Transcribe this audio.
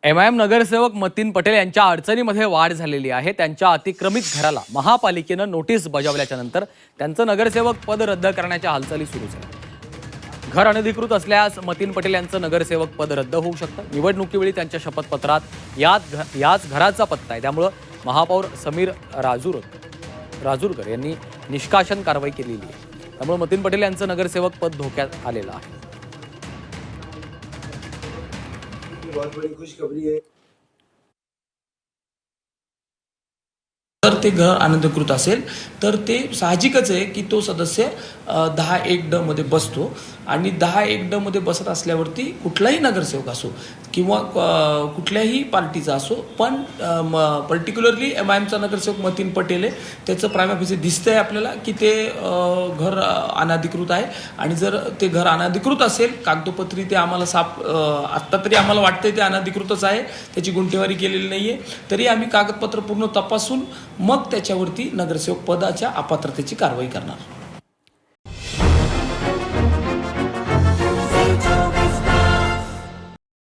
MIM नगरसेवक मतीन पटेल यांच्या अडचणीमध्ये वाढ झालेली आहे। त्यांच्या अतिक्रमित घराला महापालिकेनं नोटीस बजावल्याच्या नंतर त्यांचं नगरसेवक पद रद्द करण्याच्या हालचाली सुरू झाल्या। घर अनधिकृत असल्यास मतीन पटेल यांचं नगरसेवक पद रद्द होऊ शकतं। निवडणुकीवेळी त्यांच्या शपथपत्रात याच घराचा पत्ता आहे, त्यामुळे महापौर समीर राजूरकर यांनी निष्कासन कारवाई केलेली आहे। त्यामुळे मतीन पटेल यांचं नगरसेवक पद धोक्यात आलेलं आहे। बहुत बड़ी खुशखबरी है। तर ते घर अनधिकृत असेल तर ते साहजिकच आहे की तो सदस्य 10(1)ड मध्ये बसतो आणि 10(1)ड मध्ये बसत असल्यावरती कुठलाही नगरसेवक असो किंवा कुठल्याही पार्टीचा असो, पण पर्टिक्युलरली एमआयएमचा नगरसेवक मतीन पटेल आहे, त्याचं प्रायमा फेसी दिसतंय आपल्याला की ते घर अनधिकृत आहे। आणि जर ते घर अनधिकृत असेल, कागदोपत्री ते आम्हाला आत्ता तरी आम्हाला वाटतंय ते अनधिकृतच आहे, त्याची गुंठेवारी केलेली नाही आहे, तरी आम्ही कागदपत्र पूर्ण तपासून मग त्याच्यावरती नगरसेवक पदाच्या अपात्रतेची कारवाई करणार।